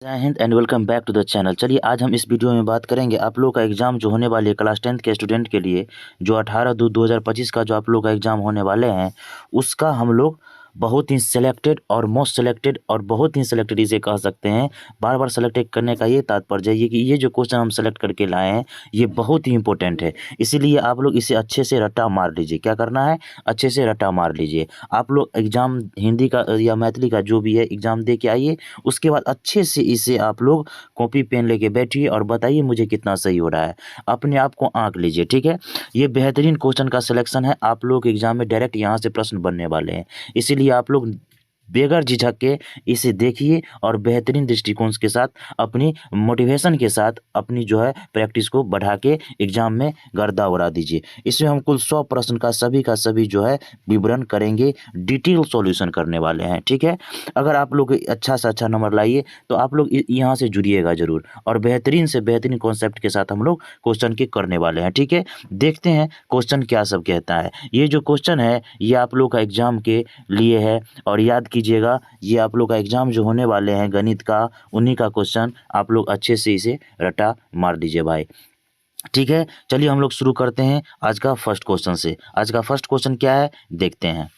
जय हिंद and welcome back to the channel. चलिए आज हम इस वीडियो में बात करेंगे आप लोग का एग्ज़ाम जो होने वाली है क्लास 10th के स्टूडेंट के लिए, जो 18/2/2025 का जो आप लोग का एग्ज़ाम होने वाले हैं, उसका हम लोग बहुत ही सिलेक्टेड और मोस्ट सिलेक्टेड और बहुत ही सिलेक्टेड इसे कह सकते हैं। बार बार सेलेक्ट करने का ये तात्पर्य है कि ये जो क्वेश्चन हम सेलेक्ट करके लाए हैं ये बहुत ही इंपॉर्टेंट है, इसीलिए आप लोग इसे अच्छे से रट्टा मार लीजिए। क्या करना है, अच्छे से रट्टा मार लीजिए। आप लोग एग्ज़ाम हिंदी का या मैथिली का जो भी है एग्ज़ाम दे के आइए, उसके बाद अच्छे से इसे आप लोग कॉपी पेन लेके बैठिए और बताइए मुझे कितना सही हो रहा है। अपने आप को आंक लीजिए, ठीक है। ये बेहतरीन क्वेश्चन का सिलेक्शन है, आप लोग एग्जाम में डायरेक्ट यहाँ से प्रश्न बनने वाले हैं, इसीलिए आप लोग बेगर झिझक के इसे देखिए और बेहतरीन दृष्टिकोण के साथ अपनी मोटिवेशन के साथ अपनी जो है प्रैक्टिस को बढ़ा के एग्जाम में गर्दा उड़ा दीजिए। इसमें हम कुल 100 प्रश्न का सभी जो है विवरण करेंगे, डिटेल सॉल्यूशन करने वाले हैं, ठीक है। अगर आप लोग अच्छा से अच्छा नंबर लाइए तो आप लोग यहाँ से जुड़िएगा जरूर और बेहतरीन से बेहतरीन कॉन्सेप्ट के साथ हम लोग क्वेश्चन के करने वाले हैं, ठीक है। देखते हैं क्वेश्चन क्या सब कहता है। ये जो क्वेश्चन है ये आप लोग का एग्जाम के लिए है और याद कीजिएगा ये आप लोग का एग्जाम जो होने वाले हैं गणित का, उन्हीं का क्वेश्चन आप लोग अच्छे से इसे रटा मार दीजिए भाई, ठीक है। चलिए हम लोग शुरू करते हैं आज का फर्स्ट क्वेश्चन से। आज का फर्स्ट क्वेश्चन क्या है देखते हैं।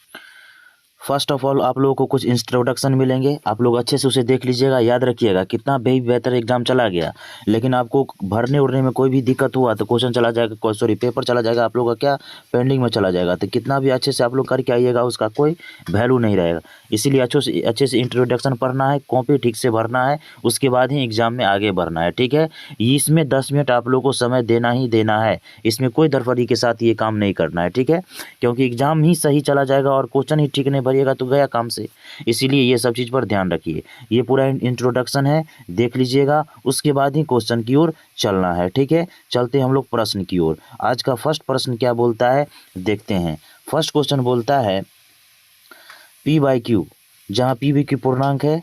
फर्स्ट ऑफ ऑल आप लोगों को कुछ इंट्रोडक्शन मिलेंगे, आप लोग अच्छे से उसे देख लीजिएगा। याद रखिएगा कितना भी बेहतर एग्जाम चला गया लेकिन आपको भरने उड़ने में कोई भी दिक्कत हुआ तो क्वेश्चन चला जाएगा, सॉरी पेपर चला जाएगा, आप लोग का क्या पेंडिंग में चला जाएगा। तो कितना भी अच्छे से आप लोग करके आइएगा उसका कोई वैल्यू नहीं रहेगा, इसीलिए अच्छे से इंट्रोडक्शन पढ़ना है, कॉपी ठीक से भरना है, उसके बाद ही एग्जाम में आगे बढ़ना है, ठीक है। इसमें 10 मिनट आप लोग को समय देना ही देना है, इसमें कोई दरफड़ी के साथ ये काम नहीं करना है, ठीक है। क्योंकि एग्जाम ही सही चला जाएगा और क्वेश्चन ही ठीक नहीं भरिएगा तो गया काम से, इसीलिए ये सब चीज़ पर ध्यान रखिए। ये पूरा इंट्रोडक्शन है, देख लीजिएगा, उसके बाद ही क्वेश्चन की ओर चलना है, ठीक है। चलते हम लोग प्रश्न की ओर। आज का फर्स्ट प्रश्न क्या बोलता है देखते हैं। फर्स्ट क्वेश्चन बोलता है पी बाई क्यू, जहाँ पी भी क्यू पूर्णांक है,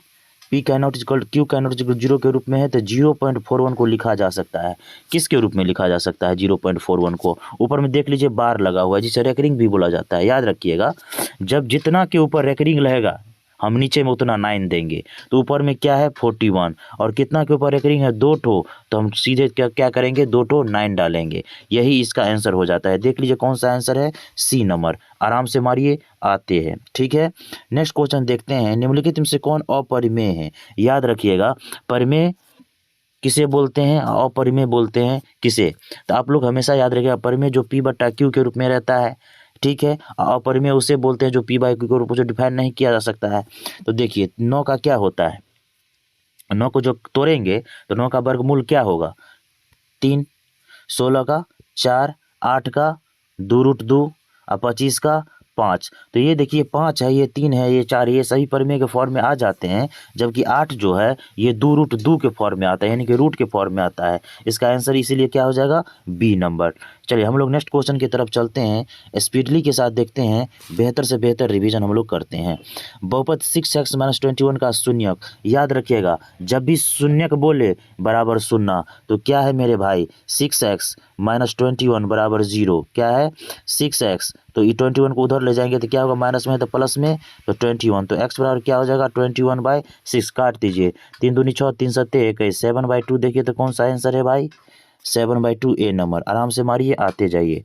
P cannot equal Q cannot equal 0 के रूप में है तो 0.41 को लिखा जा सकता है। किसके रूप में लिखा जा सकता है 0.41 को? ऊपर में देख लीजिए बार लगा हुआ है जिसे रेकरिंग भी बोला जाता है। याद रखिएगा जब जितना के ऊपर रेकरिंग रहेगा हम नीचे में उतना 9 देंगे, तो ऊपर में क्या है 41 और कितना के ऊपर रेकरिंग है 2 ठो, तो हम सीधे क्या करेंगे 2 ठो 9 डालेंगे, यही इसका आंसर हो जाता है। देख लीजिए कौन सा आंसर है, सी नंबर। आराम से मारिए, आते हैं, ठीक है। नेक्स्ट क्वेश्चन देखते हैं। निम्नलिखित में से कौन अपरिमेय है? याद रखिएगा परिमेय किसे बोलते हैं, अपरिमेय बोलते हैं किसे? तो आप लोग हमेशा याद रखिएगा परिमेय जो पी बट्टा क्यू के रूप में रहता है, ठीक है। अपरिमेय उसे बोलते हैं जो पी बाई क्यू के रूप में डिफाइन नहीं किया जा सकता है। तो देखिए 9 का क्या होता है, 9 को जो तोड़ेंगे तो 9 का वर्गमूल क्या होगा 3, 16 का 4, 8 का 2√2 और 25 का 5। तो ये देखिए 5 है, ये 3 है, ये 4, ये सही परिमेय के फॉर्म में आ जाते हैं, जबकि 8 जो है ये 2√2 के फॉर्म में आता है, यानी कि रूट के फॉर्म में आता है। इसका आंसर इसीलिए क्या हो जाएगा बी नंबर। चलिए हम लोग नेक्स्ट क्वेश्चन की तरफ चलते हैं, स्पीडली के साथ देखते हैं, बेहतर से बेहतर रिवीजन हम लोग करते हैं। बहुपद 6x - 21 का शून्यक, याद रखिएगा जब भी शून्यक बोले बराबर शून्य तो क्या है मेरे भाई 6x - 21 बराबर 0, क्या है 6x, तो ये 21 को उधर ले जाएंगे तो क्या होगा माइनस में है तो प्लस में, तो 21, तो x बराबर क्या हो जाएगा 21/6, काट दीजिए, 3 दूनी 6, 3 सत्ते 21, 7/2 देखिए तो कौन सा आंसर है भाई 7/2 ए नंबर। आराम से मारिए, आते जाइए।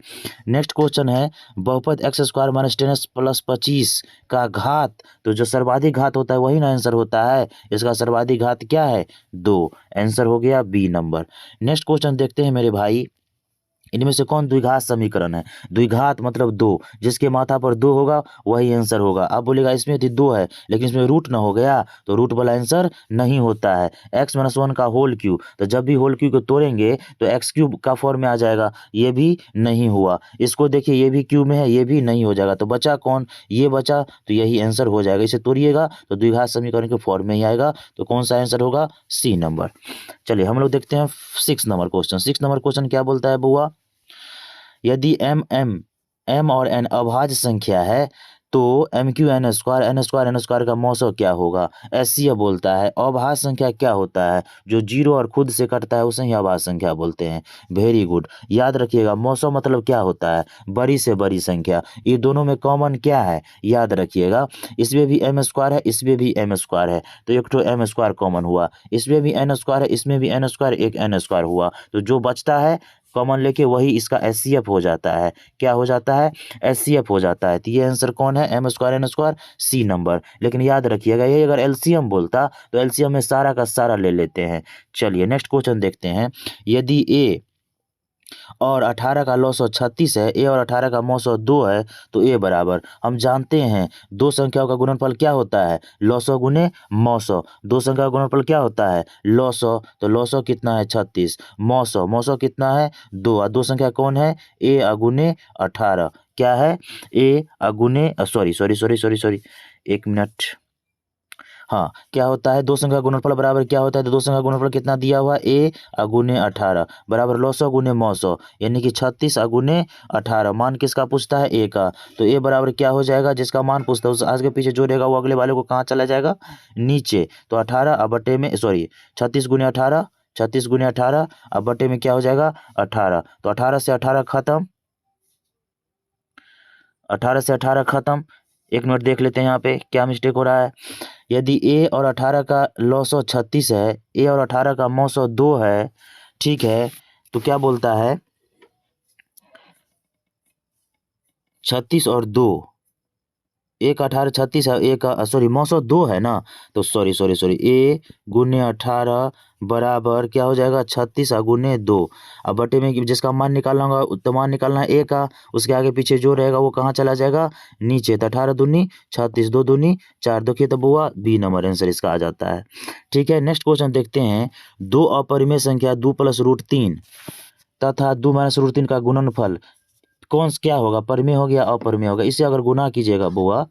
नेक्स्ट क्वेश्चन है बहुपद x² - 10x + 25 का घात, तो जो सर्वाधिक घात होता है वही ना आंसर होता है, इसका सर्वाधिक घात क्या है 2, आंसर हो गया बी नंबर। नेक्स्ट क्वेश्चन देखते हैं मेरे भाई, इनमें से कौन द्विघात समीकरण है? द्विघात मतलब 2, जिसके माथा पर 2 होगा वही आंसर होगा। आप बोलेगा इसमें तो 2 है लेकिन इसमें रूट ना हो गया, तो रूट वाला आंसर नहीं होता है। x - 1 का होल क्यू, तो जब भी होल क्यू को तोड़ेंगे तो एक्स क्यूब का फॉर्म में आ जाएगा, ये भी नहीं हुआ। इसको देखिए ये भी क्यू में है, ये भी नहीं हो जाएगा, तो बचा कौन, ये बचा, तो यही आंसर हो जाएगा। इसे तोड़िएगा तो द्विघात समीकरण के फॉर्म में ही आएगा, तो कौन सा आंसर होगा सी नंबर। चलिए हम लोग देखते हैं 6 नंबर क्वेश्चन। 6 नंबर क्वेश्चन क्या बोलता है बुआ, यदि m और n अभाज्य संख्या है तो एम क्यू एन स्क्वायर का मौसो क्या होगा, एससीएफ बोलता है। अभाज्य संख्या क्या होता है, जो जीरो और खुद से कटता है उसे ही अभाज्य संख्या बोलते हैं। वेरी गुड, याद रखिएगा मौसो मतलब क्या होता है, बड़ी से बड़ी संख्या। ये दोनों में कॉमन क्या है, याद रखिएगा, इसमें भी एम स्क्वायर है, इसमें भी एम स्क्वायर है, तो एक तो एम स्क्वायर कॉमन हुआ, इसमें भी एन स्क्वायर है, इसमें भी एन स्क्वायर, एक एन स्क्वायर हुआ, तो जो बचता है कॉमन लेके वही इसका एचसीएफ हो जाता है। क्या हो जाता है, एचसीएफ हो जाता है। तो ये आंसर कौन है, M square N square, C number. लेकिन याद रखिएगा ये अगर एलसीएम बोलता तो एलसीएम में सारा का सारा ले लेते हैं। चलिए नेक्स्ट क्वेश्चन देखते हैं। यदि ए और 18 का लॉस 36 है, ए और 18 का मौसौ 2 है, तो ए बराबर, हम जानते हैं दो संख्याओं का गुणनफल क्या होता है, लॉसौ गुने मौसौ। दो संख्या का गुणनफल क्या होता है, लॉसौ, तो लॉसौ कितना है 36, मौसौ, मौसौ कितना है 2, और दो संख्या कौन है, ए अगुने 18, क्या है, ए अगुने सॉरी, एक मिनट, हाँ क्या होता है, दो संख्या का गुणनफल बराबर क्या होता है, तो दो संख्या का गुणनफल कितना दिया हुआ, ए अगुने 18 बराबर लॉसौ गुने मौसौ, यानी कि 36 अगुने 18। मान किसका पूछता है, ए का, तो ए बराबर क्या हो जाएगा, जिसका मान पूछता है उस आगे पीछे जोड़ेगा वो अगले वाले को कहाँ चला जाएगा, नीचे। तो 18 अब बटे में 36 गुने 18, 36 गुने 18 अब बटे में क्या हो जाएगा 18, तो 18 से 18 खत्म, 18 से 18 खत्म। एक मिनट देख लेते हैं यहाँ पे क्या मिस्टेक हो रहा है। यदि ए और 18 का लॉसौ 36 है, ए और 18 का मौसौ 2 है, ठीक है, तो क्या बोलता है 36 और 2, एक 18 36 है, एक मौसौ 2 है ना, तो सॉरी ए गुने 18 बराबर क्या हो जाएगा 36 गुने 2। अब बटे में जिसका मान निकालना होगा तो मान निकालना है ए का, उसके आगे पीछे जो रहेगा वो कहाँ चला जाएगा, नीचे। तो 18 दूनी 36, 2 दूनी 4, देखिए तो बुआ बी नंबर आंसर इसका आ जाता है। ठीक है, नेक्स्ट क्वेश्चन देखते हैं। दो अपरिमेय संख्या 2 + √3 तथा 2 - √3 का गुणनफल कौन क्या होगा, परिमेय हो गया अपरिमेय होगा। इसे अगर गुना कीजिएगा बुआ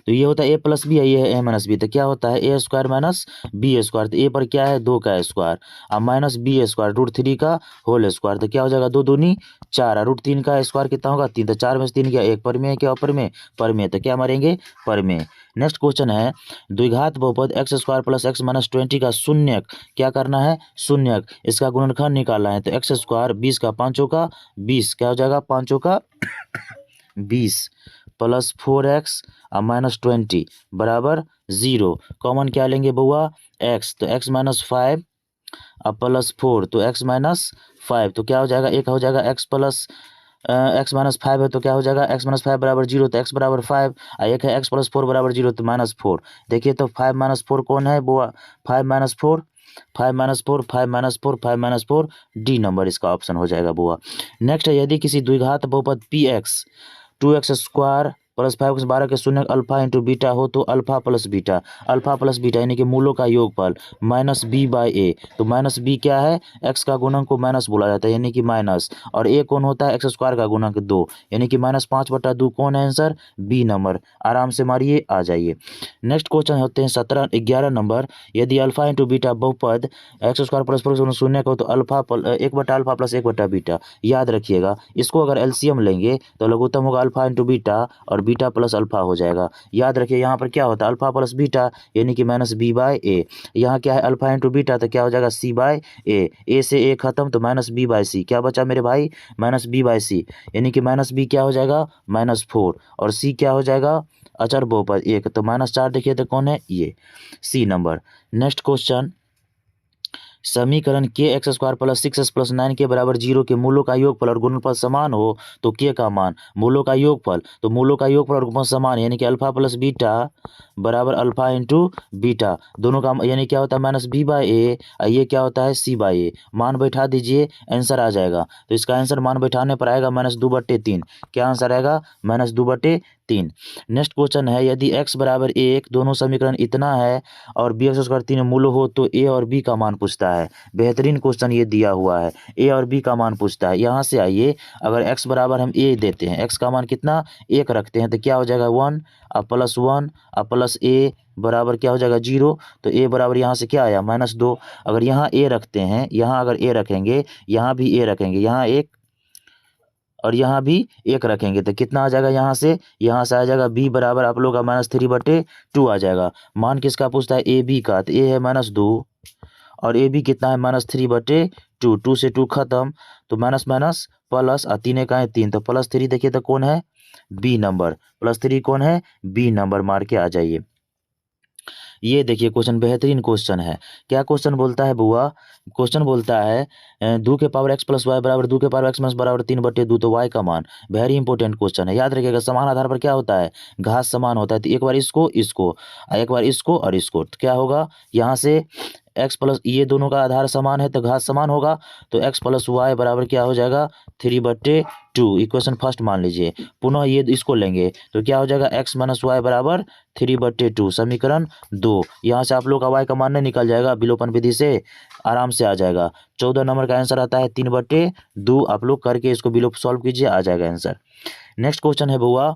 तो ये होता है ए प्लस बी है, ये है ए माइनस बी, तो क्या होता है ए स्क्वायर माइनस बी स्क्वायर, तो ए पर क्या है 2 का स्क्वायर, अब माइनस बी स्क्वायर √3 का होल स्क्वायर, तो क्या हो जाएगा 2 दूनी 4, √3 का स्क्वायर कितना होगा 3, तो 4 में से 3 क्या, एक परिमेय क्या अपरिमेय, परिमेय, तो क्या मारेंगे परिमेय। नेक्स्ट क्वेश्चन है द्विघात बहुपद x² + x - 20 का शून्यक क्या करना है, शून्यक इसका गुणनखंड निकालना है। तो x² 20 का 5 का 20 क्या हो जाएगा 5 का 20 प्लस 4x - 20 बराबर 0। कॉमन क्या लेंगे बउआ x, तो x - 5 अब प्लस 4, तो x - 5, तो क्या हो जाएगा एक हो जाएगा x प्लस x - 5 है, तो क्या हो जाएगा x - 5 बराबर 0, तो x बराबर 5, एक है x + 4 बराबर 0, तो -4। देखिए तो 5 - 4 कौन है बुआ, 5 - 4, 5 - 4, 5 - 4, 5 - 4, डी नंबर इसका ऑप्शन हो जाएगा बुआ। नेक्स्ट है यदि किसी द्विघात बहुपद px 2x² + 5x12 के शून्यक अल्फा इंटू बीटा हो तो अल्फा प्लस बीटा यानी कि मूलों का योगफल -b/a, तो -b क्या है, x का गुणक को माइनस बोला जाता है यानी कि माइनस, और a कौन होता है x² का गुणक 2 यानी कि -5/2 कौन है आंसर, बी नंबर। आराम से मारिए आ जाइए। नेक्स्ट क्वेश्चन होते हैं 11 नंबर। यदि अल्फा इंटू बीटा बहुपद x² + शून्य हो तो अल्फा 1/अल्फा + 1/बीटा। याद रखिएगा इसको अगर एलसीएम लेंगे तो लघुत्तम होगा अल्फा इंटू बीटा और बीटा प्लस अल्फा हो जाएगा। याद रखिए यहाँ पर क्या होता है अल्फा प्लस बीटा यानी कि -b/a, यहाँ क्या है अल्फा इंटू बीटा तो क्या हो जाएगा c/a, a से a खत्म तो -b/c, क्या बचा मेरे भाई -b/c, यानी कि -b क्या हो जाएगा -4 और c क्या हो जाएगा अचर बहुपद 1, तो -4 देखिए तो कौन है ये सी नंबर। नेक्स्ट क्वेश्चन समीकरण के x² + 6x + 9 के बराबर 0 के मूलों का योगफल और गुणनफल समान हो तो के का मान, मूलों का योगफल, तो मूलों का योगफल और गुणनफल समान यानी कि अल्फा प्लस बीटा बराबर अल्फा इंटू बीटा, दोनों का यानी क्या होता है -b/a, ये क्या होता है c/a। मान बैठा दीजिए आंसर आ जाएगा, तो इसका आंसर मान बैठाने पर आएगा -2/3, क्या आंसर आएगा -2/3। नेक्स्ट क्वेश्चन है यदि x बराबर 1 दोनों समीकरण इतना है और b² 3 मूल हो तो a और b का मान पूछता है। बेहतरीन क्वेश्चन ये दिया हुआ है, a और b का मान पूछता है। यहाँ से आइए अगर x बराबर हम a देते हैं, x का मान कितना 1 रखते हैं तो क्या हो जाएगा 1 अब प्लस 1 अब प्लस a बराबर क्या हो जाएगा 0, तो a बराबर यहाँ से क्या आया -2। अगर यहाँ a रखते हैं, यहाँ अगर a रखेंगे यहाँ भी a रखेंगे, यहाँ 1 और यहाँ भी 1 रखेंगे तो कितना आ जाएगा यहाँ से आ जाएगा b बराबर आप लोग का -3/2 आ जाएगा। मान किसका पूछता है, ए बी का, तो ए है -2 और ए बी कितना है -3/2, 2 से 2 खत्म तो माइनस माइनस प्लस, और 3 का है 3 तो +3 देखिए तो कौन है, बी नंबर, +3 कौन है, बी नंबर मार के आ जाइए। ये देखिए क्वेश्चन बेहतरीन क्वेश्चन है। क्या क्वेश्चन बोलता है बुआ, क्वेश्चन बोलता है 2 के पावर x + y बराबर 2 के पावर x - बराबर 3/2 तो y का मान। वेरी इंपॉर्टेंट क्वेश्चन है, याद रखिएगा। समान आधार पर क्या होता है, घात समान होता है। तो एक बार इसको एक बार इसको और इसको, तो क्या होगा यहाँ से x प्लस, ये दोनों का आधार समान है तो घात समान होगा, तो x + y बराबर क्या हो जाएगा 3/2। इक्वेशन फर्स्ट मान लीजिए। पुनः ये इसको लेंगे तो क्या हो जाएगा x - y बराबर 3/2, समीकरण 2। यहाँ से आप लोग का y का मान नहीं निकल जाएगा, विलोपन विधि से आराम से आ जाएगा। 14 नंबर का आंसर आता है 3/2। आप लोग करके इसको विलोप सॉल्व कीजिए, आ जाएगा आंसर। नेक्स्ट क्वेश्चन है बुआ,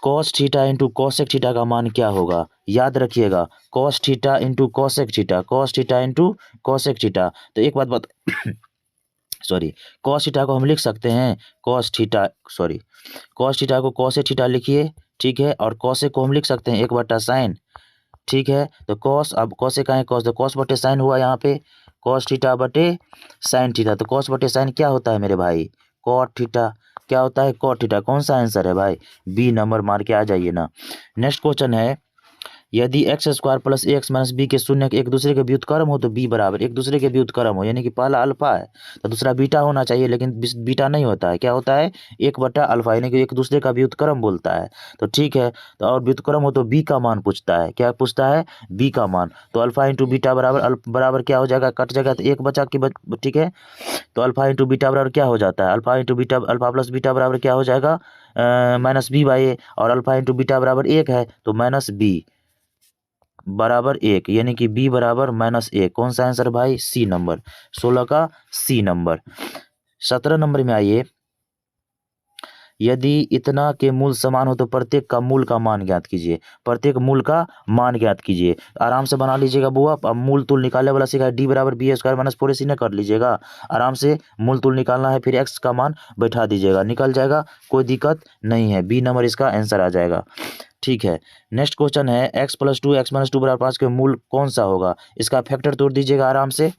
cos theta into cosec theta का मान क्या होगा। याद रखिएगा, cos theta into cosec theta, cos theta into cosec theta. तो एक बात सॉरी, cos थीटा को हम लिख सकते हैं cos थीटा, cos थीटा को cos थीटा लिखिए, ठीक है। और cosec को हम लिख सकते हैं 1/sin, ठीक है। तो cos, अब cosec का है cos, तो cos/sin हुआ यहाँ पे cos थीटा बटे sin थीटा। तो cos/sin क्या होता है मेरे भाई, cot थीटा। क्या होता है, cot थीटा। कौन सा आंसर है भाई, बी नंबर मार के आ जाइए ना। नेक्स्ट क्वेश्चन है, यदि x² + ax - b के शून्य एक दूसरे के व्युत्क्रम हो तो b बराबर, एक दूसरे के व्युत्क्रम हो यानी कि पहला अल्फा है तो दूसरा बीटा होना चाहिए, लेकिन बीटा नहीं होता है। क्या होता है, 1/अल्फा, यानी कि एक दूसरे का व्युत्क्रम बोलता है। तो ठीक है, तो और व्युत्क्रम हो तो b का मान पूछता है। क्या पूछता है, b का मान। तो अल्फा इंटू बीटा बराबर क्या हो जाएगा, कट जाएगा तो 1 बचा कि ठीक है। तो अल्फा इंटू बीटा बराबर क्या हो जाता है, alpha into beta, alpha plus beta बराबर क्या हो जाएगा -b/a, और अल्फा इंटू बीटा बराबर 1 है तो -b बराबर 1, यानी कि b बराबर -1। कौन सा आंसर भाई, सी नंबर, 16 का सी नंबर। 17 नंबर में आइए, यदि इतना के मूल समान हो तो प्रत्येक का मूल का मान ज्ञात कीजिए। प्रत्येक मूल का मान ज्ञात कीजिए, आराम से बना लीजिएगा बुआ। अब मूल तुल निकालने वाला सीखा है, d बराबर b² - 4ac न कर लीजिएगा, आराम से मूल तुल निकालना है, फिर x का मान बैठा दीजिएगा, निकल जाएगा, कोई दिक्कत नहीं है। बी नंबर इसका आंसर आ जाएगा, ठीक है। नेक्स्ट क्वेश्चन है, x + 2 x - 2 बराबर 5 के मूल कौन सा होगा। इसका फैक्टर तोड़ दीजिएगा आराम से।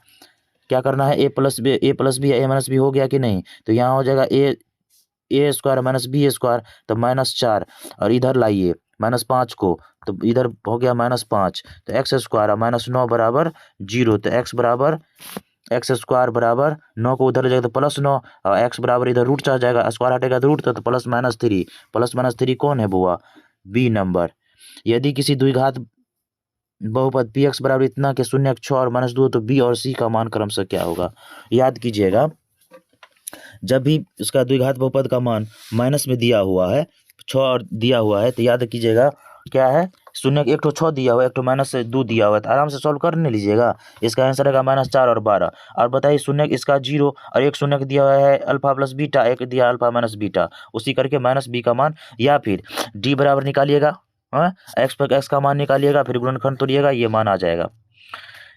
क्या करना है, a + b a - b हो गया कि नहीं, तो यहाँ हो जाएगा a² - b² तो -4, और इधर लाइए -5 को, तो इधर हो गया -5, तो x² और -9 बराबर 0, तो x बराबर x² बराबर 9 को उधर जाएगा तो +9, और x बराबर इधर रूट आ जाएगा, स्क्वायर हटेगा तो रूट, तो +-3, +-3 कौन है बुआ, बी नंबर। यदि किसी द्विघात बहुपद px बराबर इतना के 0 6 और -2 तो b और c का मान क्रमशः क्या होगा। याद कीजिएगा, जब भी उसका द्विघात बहुपद का मान माइनस में दिया हुआ है, 6 और दिया हुआ है, तो याद कीजिएगा क्या है, 0 एक 6 दिया हुआ है, एक -2 दिया हुआ है, तो आराम से सॉल्व कर नहीं लीजिएगा। इसका आंसर रहेगा -4 और 12। और बताइए 0 इसका 0 और एक 0 दिया हुआ है अल्फा प्लस बीटा, एक दिया अल्फा माइनस बीटा, उसी करके -b का मान, या फिर d बराबर निकालिएगा, हाँ x पर x का मान निकालिएगा, फिर गुणनखंड तोड़िएगा, ये मान आ जाएगा।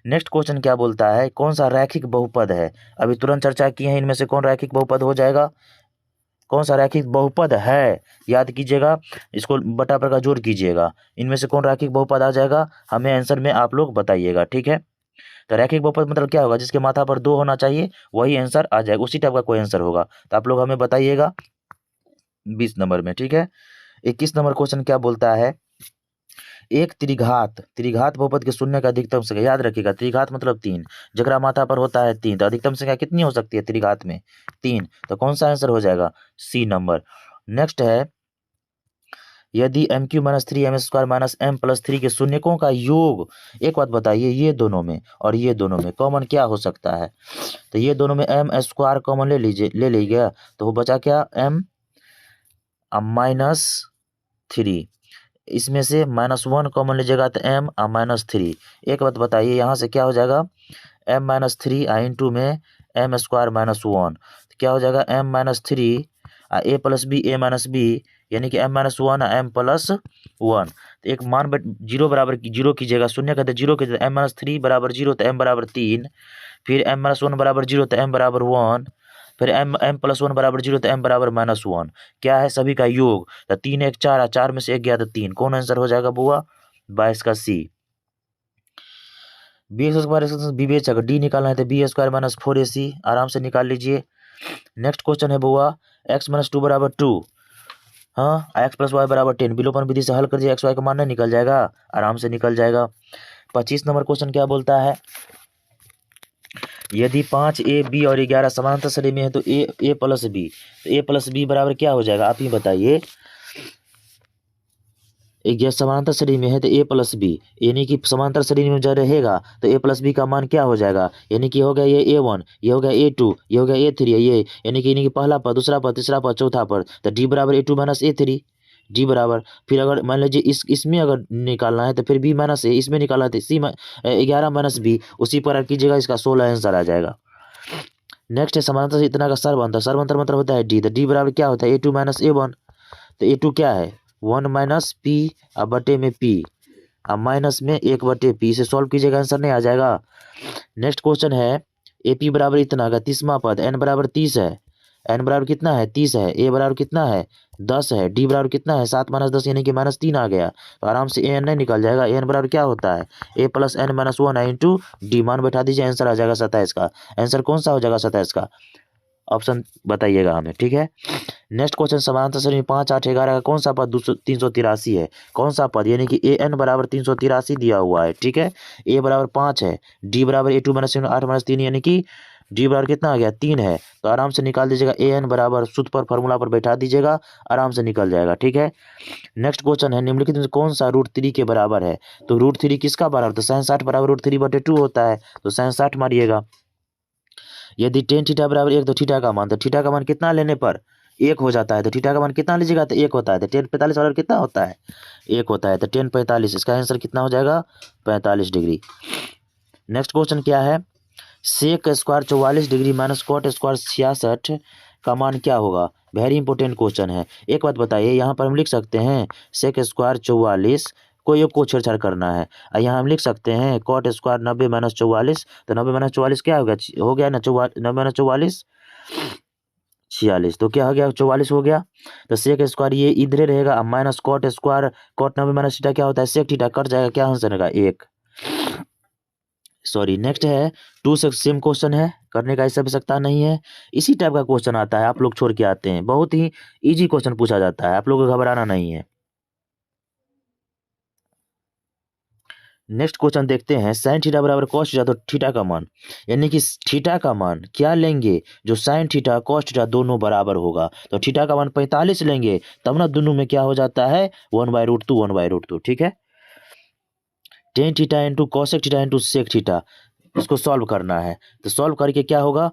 नेक्स्ट क्वेश्चन क्या बोलता है, कौन सा रैखिक बहुपद है। अभी तुरंत चर्चा की है, इनमें से कौन रैखिक बहुपद हो जाएगा, कौन सा रैखिक बहुपद है, याद कीजिएगा, इसको बटा पर का जोड़ कीजिएगा, इनमें से कौन रैखिक बहुपद आ जाएगा, हमें आंसर में आप लोग बताइएगा, ठीक है। तो रैखिक बहुपद मतलब क्या होगा, जिसके माथा पर 2 होना चाहिए, वही आंसर आ जाएगा, उसी टाइप का कोई आंसर होगा, तो आप लोग हमें बताइएगा 20 नंबर में, ठीक है। 21 नंबर क्वेश्चन क्या बोलता है, एक त्रिघात बहुपद के शून्य का अधिकतम संख्या। याद रखिएगा, त्रिघात मतलब 3, जगरा माथा पर होता है 3, तो अधिकतम संख्या कितनी हो सकती है त्रिघात में, 3, तो कौन सा आंसर हो जाएगा, सी नंबर। नेक्स्ट है, यदि m³ - 3 m² - m + 3 के शून्यकों का योग, एक बात बताइए, ये दोनों में और ये दोनों में कॉमन क्या हो सकता है, तो ये दोनों में m² कॉमन ले लीजिए, तो वो बचा क्या, m -3, इसमें से -1 कॉमन लीजिएगा तो m -3। एक बात बताइए, यहाँ से क्या हो जाएगा, m -3 इंटू में m² - 1, तो क्या हो जाएगा m -3 a + b a - b, यानी कि m -1 m + 1। तो एक मान 0 बराबर 0 कीजिएगा, शून्य कहते 0 कीजिए, m -3 बराबर 0 तो m बराबर 3, फिर m -1 बराबर 0 तो m बराबर 1, फिर m प्लस 1 बराबर 0 तो m बराबर -1 क्या है सभी का योग, तो 3 1 4 4 में से 1 गया तो 3, कौन आंसर हो जाएगा बुआ 22 का सी। बी स्क्वायर विवेचक डी निकालना है तो बी स्क्वायर माइनस 4ac आराम से निकाल लीजिए। नेक्स्ट क्वेश्चन है बुआ x माइनस 2 बराबर 2, हाँ x प्लस वाई बराबर 10, विलोपन विधि से हल कर दिए एक्स वाई का मान नहीं निकल जाएगा, आराम से निकल जाएगा। 25 नंबर क्वेश्चन क्या बोलता है, यदि 5a b और 11 समानांतर श्रेणी में है तो a प्लस बी, तो a प्लस बी बराबर क्या हो जाएगा आप ही बताइए। एक समानांतर श्रेणी में है तो a प्लस बी, यानी कि समांतर श्रेणी में जब रहेगा तो a प्लस बी का मान क्या हो जाएगा, यानी कि हो गया ये a1, ये हो गया a2, ये हो गया a3, ये यानी कि पहला पद, दूसरा पद, तीसरा पद, चौथा पद, तो d बराबर a2 माइनस a3, डी बराबर, फिर अगर मान लीजिए इसमें अगर निकालना है तो फिर बी माइनस ए, इसमें निकालना है तो सी 11 माइनस बी, उसी पर कीजिएगा, इसका 16 आंसर आ जाएगा। नेक्स्ट है समानांतर से इतना का सर्वंतर, सर्वंतर मतलब होता है डी, तो डी बराबर क्या होता है a2 माइनस a1, तो a2 क्या है 1 माइनस पी अब बटे में पी, अब माइनस में 1 बटे पी, से सॉल्व कीजिएगा आंसर नहीं आ जाएगा। नेक्स्ट क्वेश्चन है ए पी बराबर इतना का 30वां पद, एन बराबर 30 है, एन बराबर कितना है 30 है, ए बराबर कितना है 10 है, डी बराबर कितना है 7 माइनस 10 यानी कि -3 आ गया, तो आराम से ए एन नहीं निकल जाएगा। ए एन बराबर क्या होता है A plus N minus 1 into D, मान बैठा दीजिए, आंसर आ जाएगा 27 का। आंसर कौन सा हो जाएगा 27 का, ऑप्शन बताइएगा हमें, ठीक है। नेक्स्ट क्वेश्चन समानांतर श्रेणी 5 8 11 का कौन सा पद 383 है, कौन सा पद, यानी कि ए एन बराबर 383 दिया हुआ है, ठीक है। ए बराबर 5 है, डी बराबर ए टू माइनस 8 माइनस 3 यानी कि डी बराबर कितना आ गया 3 है, तो आराम से निकाल दीजिएगा ए एन बराबर सूत्र पर फॉर्मूला पर बैठा दीजिएगा, आराम से निकल जाएगा, ठीक है। नेक्स्ट क्वेश्चन है निम्नलिखित में कौन सा √3 के बराबर है, तो √3 किसका बराबर, तो 67 बराबर √3/2 होता है, तो 67 मारिएगा। यदि टेन थीटा बराबर 1 तो थीटा का मान, तो थीटा का मान कितना लेने पर 1 हो जाता है, तो थीटा का मान कितना लीजिएगा तो 1 होता है, तो 10 45 बराबर कितना होता है 1 होता है, तो 10 45, इसका आंसर कितना हो जाएगा 45 डिग्री। नेक्स्ट क्वेश्चन क्या है, sec square 44 degree minus cot square 66 का मान क्या होगा, वेरी इंपॉर्टेंट क्वेश्चन है। एक बात बताइए, यहाँ पर हम लिख सकते हैं सेक स्क्वायर 44 को एक को छेड़छाड़ करना है, और यहाँ हम लिख सकते हैं कॉट स्क्वायर 90 माइनस 44, तो 90 माइनस 44 क्या हो गया ना 90 माइनस 44 46, तो क्या हो गया 44 हो गया, तो सेक स्क्वायर ये इधर रहेगा, अब minus cot square, cot 90 minus theta क्या होता है सेक थीटा, कट जाएगा, क्या आंसर रहेगा 1, सॉरी। नेक्स्ट है 2 से सेम क्वेश्चन है, करने का ऐसा आवश्यकता नहीं है, इसी टाइप का क्वेश्चन आता है, आप लोग छोड़ के आते हैं, बहुत ही इजी क्वेश्चन पूछा जाता है, आप लोगों को घबराना नहीं है। नेक्स्ट क्वेश्चन देखते हैं साइन थीटा बराबर कॉस थीटा, तो थीटा का मान, यानी कि थीटा का मान क्या लेंगे जो साइन थीटा कॉस थीटा दोनों बराबर होगा, तो थीटा का मान 45 लेंगे, तब ना दोनों में क्या हो जाता है 1/√2 1/√2, ठीक है। Tan theta into cosec theta into sec theta, इसको सॉल्व करना है, तो सॉल्व करके क्या होगा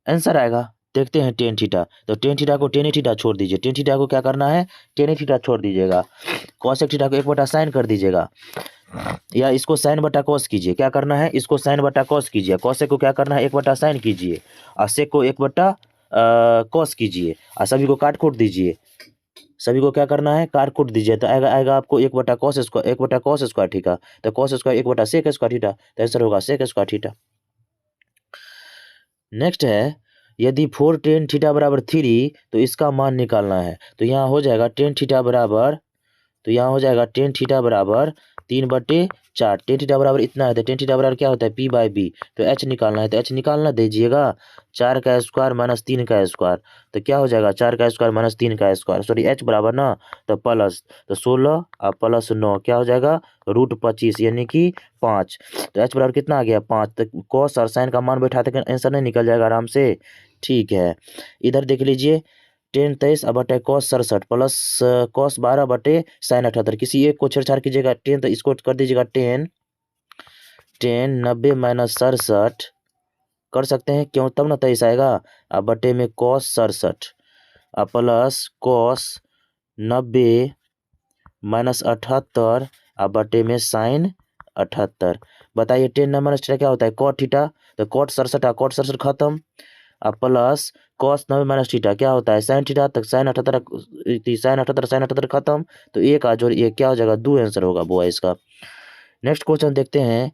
आंसर आएगा, देखते हैं टेन थीटा, तो टेन थीटा को टेन थीटा छोड़ दीजिए, टेन थीटा को क्या करना है टेन थीटा छोड़ दीजिएगा, कॉसेक थीटा को 1/sin कर दीजिएगा, या इसको साइन बटा कॉस कीजिए, क्या करना है इसको साइन बटा कॉस कीजिए, कॉसेक को क्या करना है 1/sin कीजिए, और सेक को 1/cos कीजिए, और सभी को काट खोट दीजिए, सभी को क्या करना है काट खोट दीजिए, तो आएगा आपको 1/cos square 1/cos square theta, तो cos square 1/sec square theta, तो आंसर होगा सेक स्क्वायर थीटा। नेक्स्ट है यदि 4 tan थीटा बराबर 3, तो इसका मान निकालना है, तो यहाँ हो जाएगा tan थीटा बराबर, तो यहाँ हो जाएगा tan थीटा बराबर 3/4, tan थीटा बराबर इतना है, तो tan थीटा बराबर क्या होता है p/b, तो h निकालना है, तो h निकालना दीजिएगा 4 का स्क्वायर माइनस 3 का स्क्वायर, तो क्या हो जाएगा 4 का स्क्वायर माइनस 3 का स्क्वायर, सॉरी h बराबर ना, तो प्लस, तो 16 और प्लस 9 क्या हो जाएगा √25 यानी कि 5, तो h बराबर कितना आ गया 5, तो कॉस और साइन का मान बैठाते हैं आंसर नहीं निकल जाएगा आराम से, ठीक है। इधर देख लीजिए tan 23 बटे कॉस 67 प्लस कॉस 12 बटे साइन 78, किसी एक को छेड़छाड़ कीजिएगा, टेन तो इसको कर दीजिएगा टेन 90 माइनस 67 कर सकते हैं, क्यों तब ना 23 आएगा, अब बटे में कॉस 67 अब प्लस कॉस 90 माइनस 78 अब बटे में साइन 78, बताइए tan माइनस थीटा क्या होता है कॉट थीटा, तो कॉट 67 कॉट 67 खत्म, अब प्लस कॉस 90 माइनस थीटा क्या होता है साइन थीटा, तक साइन 78 खत्म, तो एक आज और एक क्या हो जाएगा 2 आंसर होगा वो इसका। नेक्स्ट क्वेश्चन देखते हैं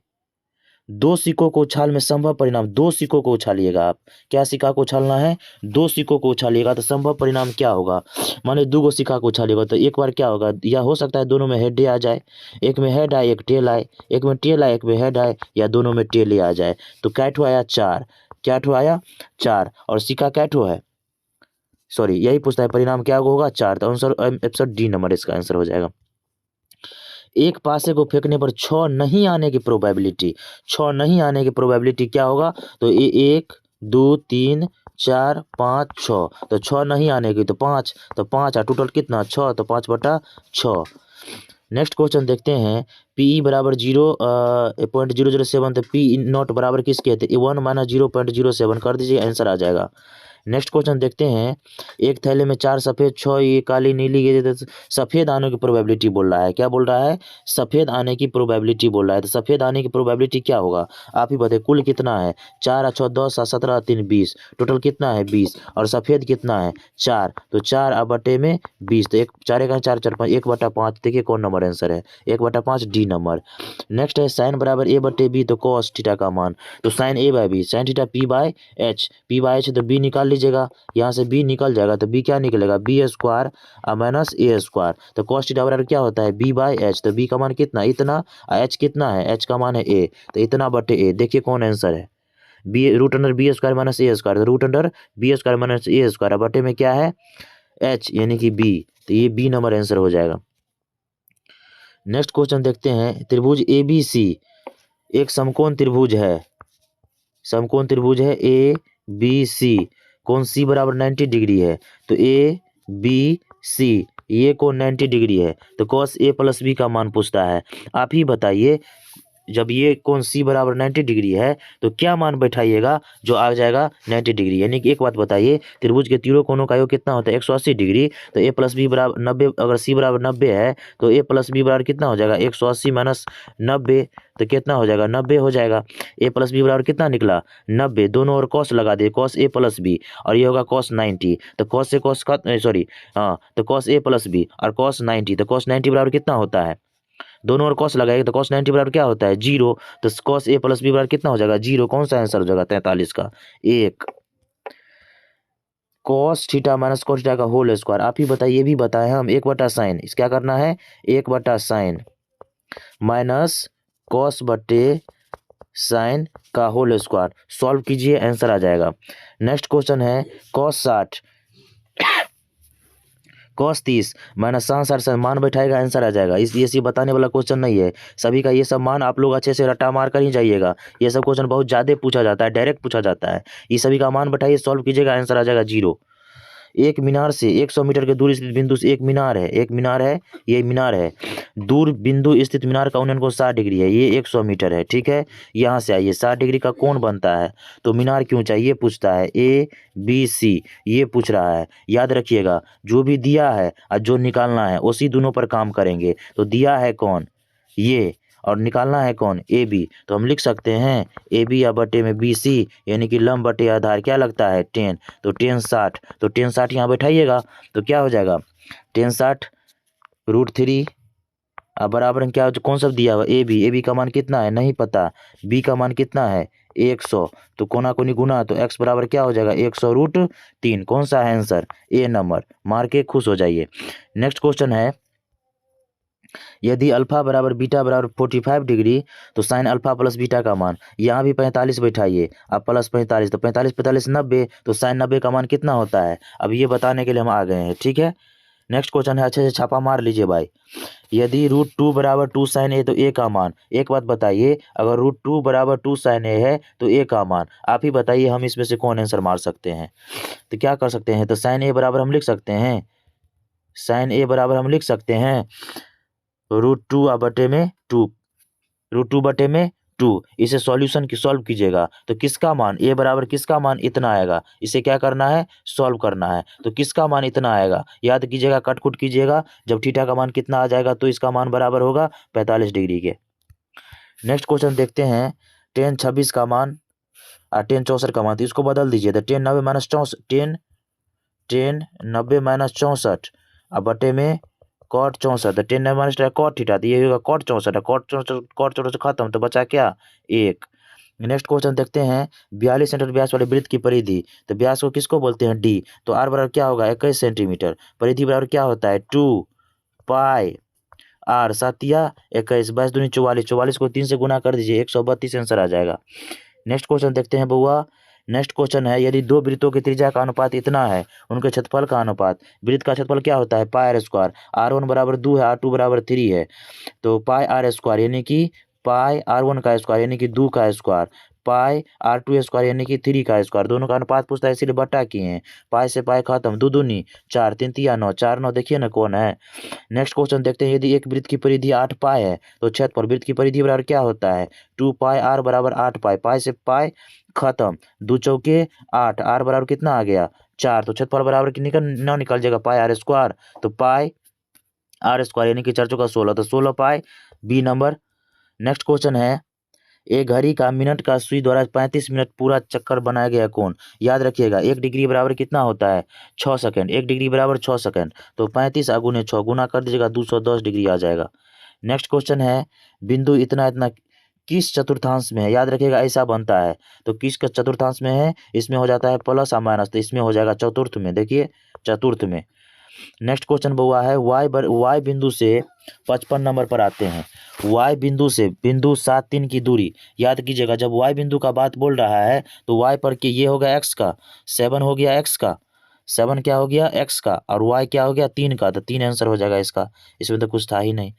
दो सिक्कों को उछाल में संभव परिणाम, दो सिक्कों को उछालिएगा आप, क्या सिक्का को उछालना है, दो सिक्कों को उछालिएगा तो संभव परिणाम क्या होगा। माने दो गो सिक्का को उछालिएगा तो एक बार क्या होगा, या हो सकता है दोनों में हेड आ जाए, एक में हेड आए एक टेल आए, एक में टेल आए एक में हेड आए, या दोनों में टेल आ जाए। तो क्या ठो आया, चार, क्या ठो आया, चार, और सिक्का क्या ठो है, सॉरी यही पूछता है परिणाम क्या होगा, चार। तो आंसर ऑप्शन डी नंबर इसका आंसर हो जाएगा। एक पासे को फेंकने पर 6 नहीं आने की प्रोबेबिलिटी, 6 नहीं आने की प्रोबेबिलिटी क्या होगा, तो ये 1 2 3 4 5 6, तो 6 नहीं आने की तो 5, तो 5 और टोटल कितना 6, तो 5/6। नेक्स्ट क्वेश्चन देखते हैं, पी बराबर 0.007, तो पी नॉट बराबर किसके, तो 1 माइनस 0.07 कर दीजिए, आंसर आ जाएगा। नेक्स्ट क्वेश्चन देखते हैं, एक थैले में 4 सफ़ेद 6 ये काली नीली ये सफ़ेद आने की प्रोबेबिलिटी बोल रहा है, क्या बोल रहा है, सफ़ेद आने की प्रोबेबिलिटी बोल रहा है। तो सफ़ेद आने की प्रोबेबिलिटी क्या होगा, आप ही बताइए, कुल कितना है, 4 और 6 10 और 17 3 20, टोटल कितना है 20, और सफ़ेद कितना है 4, तो 4 और बटे में 20, तो एक 4 का 4 4 5 1/5, देखिए कौन नंबर आंसर है, 1/5 डी नंबर। नेक्स्ट है साइन बराबर A/B, तो कॉस थीटा का मान, तो sign A/B, sine theta P/H, P/H तो B निकाल लीजिएगा, यहाँ से B निकल जाएगा तो B क्या निकलेगा, B² माइनस A², तो कॉस थीटा बराबर क्या होता है B/H, तो B का मान कितना इतना, H कितना है, H का मान है A, तो इतना बटे A, देखिए कौन आंसर है, √B² माइनस A², तो √B² माइनस A² बटे में क्या है H यानी कि B, तो ये B नंबर आंसर हो जाएगा। नेक्स्ट क्वेश्चन देखते हैं, त्रिभुज ABC एक समकोण त्रिभुज है, समकोण त्रिभुज है ABC, कोण C बराबर 90 डिग्री है, तो ABC ये कोण 90 डिग्री है, तो cos A प्लस B का मान पूछता है। आप ही बताइए, जब ये कोण C बराबर 90 डिग्री है तो क्या मान बैठाइएगा जो आ जाएगा 90 डिग्री, यानी कि एक बात बताइए, त्रिभुज के तीनों कोणों का योग कितना होता है 180 डिग्री, तो A प्लस B बराबर 90, अगर C बराबर 90 है तो A प्लस B बराबर कितना हो जाएगा 180 माइनस 90, तो कितना हो जाएगा 90 हो जाएगा। A प्लस B बराबर कितना निकला 90, दोनों ओर कॉस लगा दिए, कॉस A प्लस B, और ये होगा कॉस 90, तो कॉस से कॉस का सॉरी हाँ, तो कॉस A प्लस B और कॉस 90, तो कॉस 90 बराबर कितना होता है, दोनों ओर कॉस लगाएगा तो कॉस 90 बराबर क्या होता है 0, तो कॉस A प्लस B बराबर कितना हो जाएगा 0, कौन सा आंसर हो जाएगा 43 का 1। Cos theta minus cos theta का होल स्क्वायर, आप ही बताइए, ये भी बताए हम 1/sin, इस क्या करना है 1/sin माइनस कॉस बटे साइन का होल स्क्वायर, सॉल्व कीजिए आंसर आ जाएगा। नेक्स्ट क्वेश्चन है कॉस 60 कॉस 30 माइनस साइन 60 मान बैठाएगा आंसर आ जाएगा। इस ये बताने वाला क्वेश्चन नहीं है, सभी का ये सब मान आप लोग अच्छे से रट्टा मार कर ही जाइएगा, ये सब क्वेश्चन बहुत ज़्यादा पूछा जाता है, डायरेक्ट पूछा जाता है, ये सभी का मान बैठाइए, सॉल्व कीजिएगा आंसर आ जाएगा 0। एक मीनार से 100 मीटर के दूर स्थित बिंदु से एक मीनार है, एक मीनार है, ये मीनार है, दूर बिंदु स्थित मीनार का उन्नयन कोण 60 डिग्री है, ये 100 मीटर है, ठीक है, यहाँ से आइए 60 डिग्री का कोण बनता है, तो मीनार क्यों चाहिए पूछता है, ABC ये पूछ रहा है। याद रखिएगा, जो भी दिया है और जो निकालना है उसी दोनों पर काम करेंगे, तो दिया है कौन ये और निकालना है कौन AB, तो हम लिख सकते हैं AB या बटे में BC यानी कि लंब बटे आधार क्या लगता है 10, तो 10 60, तो 10 60 यहाँ बैठाइएगा तो क्या हो जाएगा 10 60 √3 बराबर क्या कौन सा दिया हुआ AB का मान कितना है नहीं पता, B का मान कितना है 100, तो कोना कोनी गुना, तो x बराबर क्या हो जाएगा 100√3, कौन सा है आंसर A नंबर, मार के खुश हो जाइए। नेक्स्ट क्वेश्चन है, यदि अल्फा बराबर बीटा बराबर 45 डिग्री, तो साइन अल्फा प्लस बीटा का मान, यहाँ भी 45 बैठाइए, अब प्लस 45, तो 45 45 90, तो साइन 90 का मान कितना होता है, अब ये बताने के लिए हम आ गए हैं, ठीक है। नेक्स्ट क्वेश्चन है, अच्छे से छापा मार लीजिए भाई, यदि √2 बराबर 2 साइन A, तो A का मान, एक बात बताइए, अगर √2 बराबर 2 साइन A है तो A का मान, आप ही बताइए हम इसमें से कौन आंसर मार सकते हैं, तो क्या कर सकते हैं, तो साइन A बराबर हम लिख सकते हैं, साइन A बराबर हम लिख सकते हैं √2 बटे में 2, √2 बटे में 2, इसे सॉल्यूशन की सॉल्व कीजिएगा तो किसका मान A बराबर किसका मान इतना आएगा, इसे क्या करना है सॉल्व करना है, तो किसका मान इतना आएगा, याद कीजिएगा, कटकुट कीजिएगा, जब थीटा का मान कितना आ जाएगा तो इसका मान बराबर होगा 45 डिग्री के। नेक्स्ट क्वेश्चन देखते हैं, tan 26 का मान और tan 64 का मान, तो इसको बदल दीजिए, तो tan 90 माइनस 64 tan 90 माइनस 64 अब बटे में cot 64, तो tan 90 माइनस cot थीटा, तो ये होगा cot 64, cot 64 से खत्म, तो बचा क्या 1, नेक्स्ट क्वेश्चन देखते हैं, 42 सेंटीमीटर व्यास वाले वृत्त की परिधि, तो व्यास को किसको बोलते हैं, डी, तो आर बराबर क्या होगा 21 सेंटीमीटर, परिधि बराबर क्या होता है 2 पाई आर, 7 या 21, 22 दूनी 44, 44 को 3 से गुना कर दीजिए 132 आंसर आ जाएगा। नेक्स्ट क्वेश्चन देखते हैं बउआ। नेक्स्ट क्वेश्चन है, यदि दो वृत्तों की त्रिज्या का अनुपात इतना है, उनके क्षेत्रफल का अनुपात, वृत्त का क्षेत्रफल क्या होता है पाई आर स्क्वायर, R1 बराबर 2 है, R2 बराबर 3 है, तो पाई आर स्क्वायर यानी कि पाई R1 का स्क्वायर यानी कि 2 का स्क्वायर, पाई R2 स्क्वायर यानी कि 3 का स्क्वायर, दोनों का अनुपात पूछता है इसीलिए बट्टा किए हैं। पाई से पाई खत्म, 2 दूनी 4, 3 तिया 9, 4 9 देखिए ना कौन है। नेक्स्ट क्वेश्चन देखते हैं, यदि एक वृत्त की परिधि 8 पाई है, तो क्षेत्रफल वृत्त की परिधि बराबर क्या होता है 2 पाई आर बराबर 8 पाई, पाई से पाई खत्म, 2 चौके 8, आर बराबर कितना आ गया 4, तो क्षेत्रफल बराबर निकल जाएगा पाई आर स्क्वायर, तो पाई आर स्क्वायर यानी कि 4 चौका 16, तो 16 पाई, बी नंबर। नेक्स्ट क्वेश्चन है, एक घड़ी का मिनट का सुई द्वारा 35 मिनट पूरा चक्कर बनाया गया कोण, याद रखिएगा 1 डिग्री बराबर कितना होता है 6 सेकंड, 1 डिग्री बराबर 6 सेकंड, तो 35 गुने 6 गुना कर दीजिएगा 210 डिग्री आ जाएगा। नेक्स्ट क्वेश्चन है, बिंदु इतना इतना किस चतुर्थांश में है, याद रखिएगा ऐसा बनता है, तो किस का चतुर्थांश में है, इसमें हो जाता है प्लस और माइनस, तो इसमें हो जाएगा चतुर्थ में, देखिए चतुर्थ में। नेक्स्ट क्वेश्चन हुआ है, वाई बिंदु से 55 नंबर पर आते हैं, वाई बिंदु से बिंदु 7 3 की दूरी, याद कीजिएगा जब वाई बिंदु का बात बोल रहा है तो वाई पर के ये हो गया एक्स का, 7 हो गया एक्स का, 7 क्या हो गया एक्स का, और वाई क्या हो गया 3 का, तो 3 आंसर हो जाएगा इसका, इसमें तो कुछ था ही नहीं।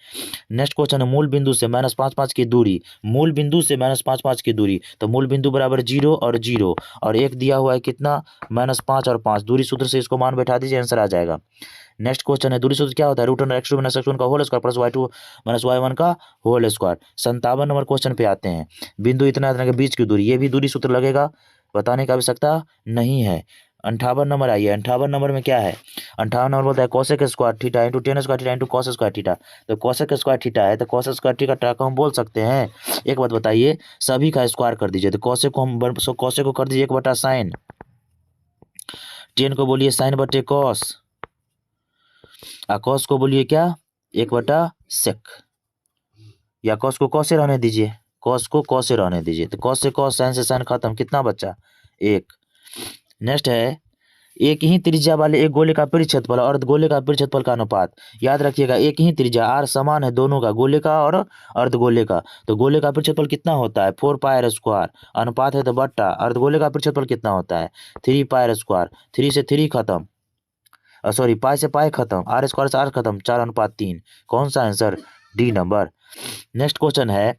नेक्स्ट क्वेश्चन है, मूल बिंदु से -5 5 की दूरी, मूल बिंदु से -5 5 की दूरी, तो मूल बिंदु बराबर 0 और 0 और एक दिया हुआ है कितना -5 और 5, दूरी सूत्र से इसको मान बैठा दीजिए आंसर आ जाएगा। नेक्स्ट क्वेश्चन है, दूरी सूत्र क्या होता है √x2 - x1 का whole square plus y2 - y1 का होल स्क्वायर। 57 नंबर क्वेश्चन पे आते हैं, बिंदु इतना इतना के बीच की दूरी, ये भी दूरी सूत्र लगेगा, बताने की आवश्यकता नहीं है। 58 नंबर आइए, 58 नंबर में क्या है, 58 नंबर बोलता है cosec square theta into ten square theta into cos square theta, तो कोसेक स्क्वायर थीटा है तो कॉस स्क्वायर थीटा को हम बोल सकते हैं। एक बात बताइए, सभी का स्क्वायर कर दीजिए, तो कोसेक को हम कोसेक को कर दीजिए 1/sin, टेन को बोलिए साइन बटे कॉस, और कॉस को बोलिए क्या 1/sec, या कॉस को कॉस से रहने दीजिए, कॉस को कॉस से रहने दीजिए, तो कॉस से कॉस, साइन से साइन खत्म, कितना बचा 1। नेक्स्ट है, एक ही त्रिज्या वाले एक गोले का परिक्षेत्रफल और अर्धगोले का परिक्षेत्रफल का अनुपात, याद रखिएगा एक ही त्रिज्या आर समान है दोनों का, गोले का और अर्धगोले का, तो गोले का परिक्षेत्रफल कितना होता है 4 पाई आर स्क्वायर, अनुपात है तो बट्टा, अर्धगोले का परिक्षेत्रफल कितना होता है 3 पाई आर स्क्वायर, 3 से 3 खत्म, सॉरी पाई से पाई खत्म, आर स्क्वायर से आर खत्म, 4:3, कौन सा answer D number. Next question है,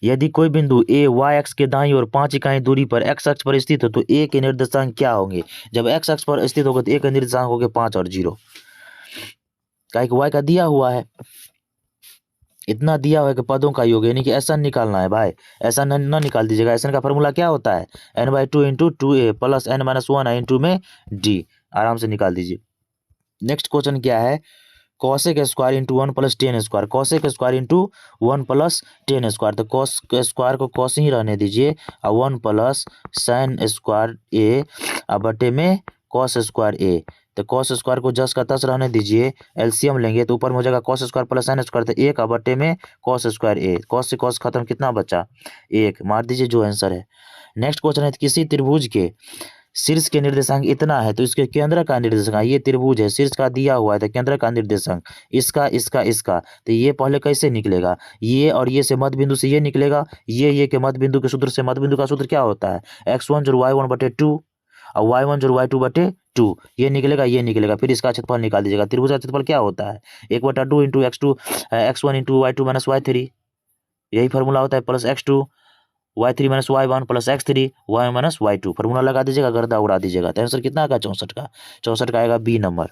यदि कोई बिंदु ए वाई एक्स के दाईं ओर 5 इकाई दूरी पर एक्स अक्ष पर स्थित हो तो ए के निर्देशांक क्या होंगे, जब एक्स अक्ष पर स्थित होगा तो ए के निर्देशांक होंगे 5 और 0, क्या वाई का दिया हुआ है, इतना दिया हुआ है कि पदों का योग, यानी कि ऐसा निकालना है भाई, ऐसा न निकाल दीजिएगा, ऐसा का फॉर्मूला क्या होता है n/2 into 2a plus n-1 into में d, आराम से निकाल दीजिए। नेक्स्ट क्वेश्चन क्या है, cosec square into 1 + tan square, cosec square into 1 + tan square, तो कॉस स्क्वायर को कॉस ही रहने दीजिए, और 1 + sin स्क्वायर ए बटे में कॉस स्क्वायर ए, तो कॉस स्क्वायर को जस का तस रहने दीजिए, एलसीएम लेंगे तो ऊपर में हो जाएगा cos square plus sine square, तो 1 बटे में कॉस स्क्वायर ए, कॉस से कॉस खत्म, कितना बचा 1, मार दीजिए जो आंसर है। नेक्स्ट क्वेश्चन है, किसी त्रिभुज के शीर्ष के निर्देशांक इतना है तो इसके केंद्र का निर्देशांक, ये त्रिभुज है शीर्ष का दिया हुआ है तो केंद्र का निर्देशांक इसका इसका इसका, तो ये पहले कैसे निकलेगा, ये और ये से मध्य बिंदु से ये निकलेगा, ये के मध्य बिंदु के सूत्र से, मध्य बिंदु का सूत्र क्या होता है x1 जोड़ y1/2 और y1 जोड़ y2/2, ये निकलेगा ये निकलेगा, फिर इसका क्षेत्रफल निकाल दीजिएगा, त्रिभुज का क्षेत्रफल क्या होता है 1/2 into x2 x1 into y2 - y3, यही फॉर्मूला होता है, plus x2 y3 - y1 plus x3 y - y2, formula लगा दीजिएगा, गर्दा उड़ा दीजिएगा, तो आंसर कितना आएगा 64 का, 64 का आएगा बी नंबर।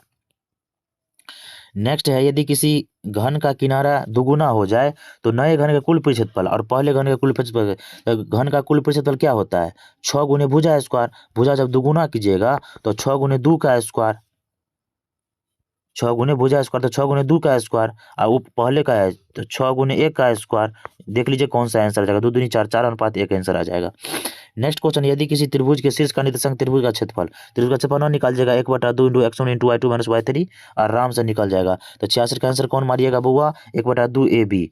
नेक्स्ट है, यदि किसी घन का किनारा दुगुना हो जाए तो नए घन का कुल परिक्षेत्रफल और पहले घन का कुल परिक्षेत्रफल, तो घन का कुल परिक्षेत्रफल क्या होता है 6 गुने भुजा स्क्वायर, भुजा जब दुगुना कीजिएगा तो 6 गुने 2 का स्क्वायर, 6 गुने भुजा स्क्वायर तो 6 गुने 2 का स्क्वायर, और वो पहले का है तो 6 गुने 1 का स्क्वायर, देख लीजिए कौन सा आंसर आ जाएगा, 2 दूनी 4, 4:1 आंसर आ जाएगा। नेक्स्ट क्वेश्चन, यदि किसी त्रिभुज के शीर्ष का निर्देशांक त्रिभुज का क्षेत्रफल न निकाल जाएगा 1/2 x1 × y2 - y3 आराम से निकल जाएगा। तो 66 का आंसर कौन मारिएगा बउआ? 1/2 AB।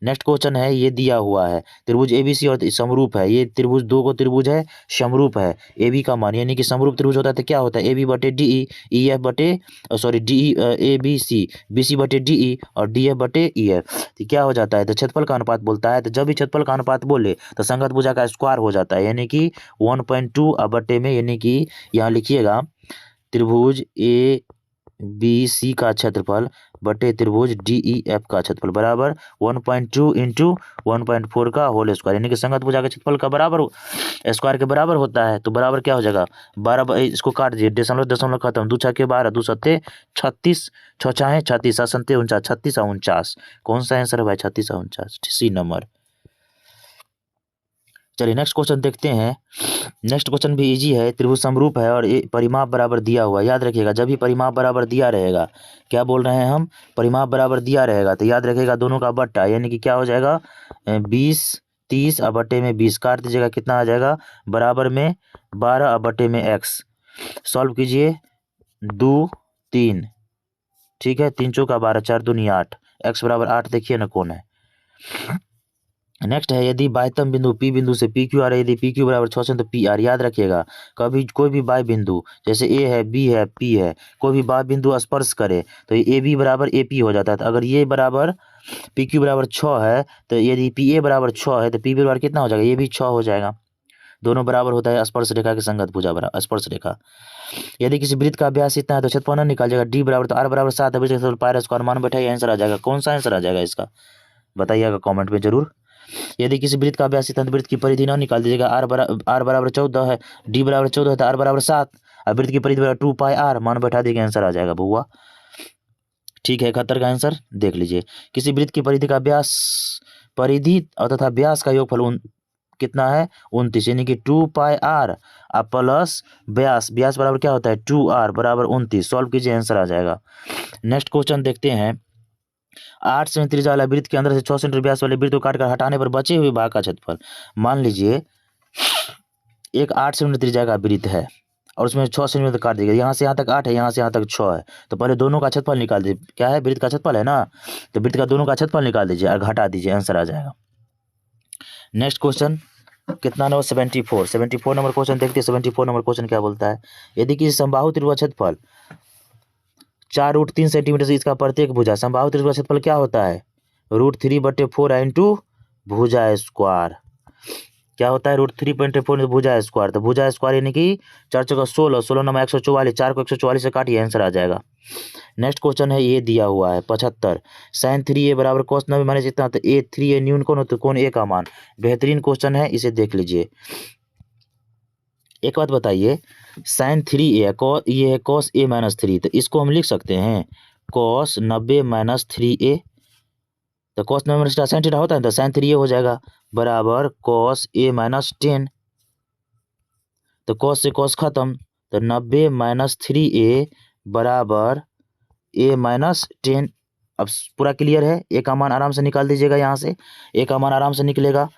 नेक्स्ट क्वेश्चन है, ये दिया हुआ है त्रिभुज ABC और समरूप है, ये त्रिभुज दो को त्रिभुज है समरूप है, AB का मान यानी कि समरूप त्रिभुज होता है तो क्या होता है AB/DE, DE ABC, BC/DE और DF/EF। तो क्या हो जाता है? तो क्षेत्रफल का अनुपात बोलता है, तो जब भी क्षेत्रफल का अनुपात बोले तो संगत भुजा का स्क्वायर हो जाता है, यानी कि 1.2 बटे में, यानी कि यहाँ लिखिएगा त्रिभुज ABC का क्षेत्रफल बटे त्रिभुज DEF का क्षेत्रफल बराबर 1.2 × 1.4 का होल स्क्वायर, यानी कि संगत भुजा के क्षेत्रफल का बराबर स्क्वायर के बराबर होता है। तो बराबर क्या हो जाएगा? 12, इसको काट दीजिए, दशमलव दशमलव खत्म, 2 छक्के 12, 2 सत्ते 36, 6 छाहे 36, 7 सत्ते 49, 36 और 49। कौन सा आंसर है भाई? 36 और 49, सी नंबर। चलिए नेक्स्ट क्वेश्चन देखते हैं। नेक्स्ट क्वेश्चन भी इजी है, त्रिभुज समरूप है और परिमाप बराबर दिया हुआ है। याद रखिएगा जब भी परिमाप बराबर दिया रहेगा, क्या बोल रहे हैं हम? परिमाप बराबर दिया रहेगा तो याद रखिएगा दोनों का बट्टा, यानी कि क्या हो जाएगा? 20, 30 और बट्टे में 20 काट दीजिएगा, कितना आ जाएगा? बराबर में 12 और बट्टे में x। सॉल्व कीजिए, 2, 3, ठीक है, 3 चौका 12, 4 दूनी 8, x बराबर 8 देखिए ना कौन है। नेक्स्ट है, यदि बाह्यतम बिंदु P बिंदु से PQ आ रहा है, यदि PQ बराबर 6 से तो PR। याद रखिएगा कभी कोई भी बाह्य बिंदु जैसे A है, B है, P है, कोई भी बाह्य बिंदु स्पर्श करे तो ये AB बराबर AP हो जाता है। तो अगर ये बराबर PQ बराबर 6 है तो यदि PA बराबर 6 है तो P बराबर कितना हो जाएगा? ये भी 6 हो जाएगा। दोनों बराबर होता है स्पर्श रेखा के संगत भुजा बराबर स्पर्श रेखा। यदि किसी वृत्त का व्यास इतना है तो क्षेत्रफल निकाल जाएगा D बराबर, तो R बराबर 7 है, वृत्त पाई स्क्वायर मान बैठाइए, आंसर आ जाएगा। कौन सा आंसर आ जाएगा इसका? बताइएगा कॉमेंट में जरूर। यदि किसी वृत्त का व्यास इतना, वृत्त की परिधि न निकाल दीजिएगा, R बराबर 14 है, D बराबर 14 है तो R बराबर 7 और वृत्त की परिधि बराबर 2πr, मान बैठा दीजिएगा, आंसर आ जाएगा बुआ। ठीक है, 71 का आंसर देख लीजिए। किसी वृत्त की परिधि का व्यास, परिधि और तथा व्यास का योगफल कितना है? 29, यानी कि 2πr प्लस व्यास, व्यास बराबर क्या होता है? 2r बराबर 29। सॉल्व कीजिए, आंसर आ जाएगा। नेक्स्ट क्वेश्चन देखते हैं। 8 सेंटीमीटर त्रिज्या वाला वृत्त के अंदर से 6 सेंटीमीटर व्यास वाले वृत्त को काटकर हटाने पर बचे हुए भाग का क्षेत्रफल। मान लीजिए एक 8 सेंटीमीटर त्रिज्या का वृत्त है और उसमें 6 सेंटीमीटर काट दीजिए, यहाँ से यहाँ तक 8 है, यहाँ से यहाँ तक 6 है, तो पहले दोनों का क्षेत्रफल निकाल दीजिए। क्या है? वृत्त का क्षेत्रफल है ना, तो वृत्त का दोनों का क्षेत्रफल निकाल दीजिए और घटा दीजिए, आंसर आ जाएगा। नेक्स्ट क्वेश्चन कितना नंबर? 74 नंबर क्वेश्चन देखते हैं। 74 नंबर क्वेश्चन क्या बोलता है? यदि किसी समबाहु त्रिभुज क्षेत्रफल 4√3 सेंटीमीटर से इसका प्रत्येक भुजा, समबाहु त्रिभुज का क्षेत्रफल क्या होता है? √3/4 इंटू भुजा स्क्वायर। क्या होता है? √3/4 भुजा स्क्वायर। तो भुजा स्क्वायर यानी कि 4 चौका 16, 16 नंबर 144, 4 को 144 से काटिए, आंसर आ जाएगा। नेक्स्ट क्वेश्चन है, ये दिया हुआ है 75, sin 3a बराबर cos 90 माइनस इतना, तो a 3a न्यून कौन होता है? कौन a का मान? बेहतरीन क्वेश्चन है, इसे देख लीजिए। एक बात बताइए, sin 3a ये है cos a माइनस 3, तो इसको हम लिख सकते हैं cos 90 माइनस 3a। तो cos 90 माइनस sin थीटा होता है तो sin 3a हो जाएगा बराबर cos a माइनस 10। तो cos से cos खत्म, तो 90 माइनस 3a बराबर a माइनस 10। अब पूरा क्लियर है, a का मान आराम से निकाल दीजिएगा, यहाँ से a का मान आराम से निकलेगा,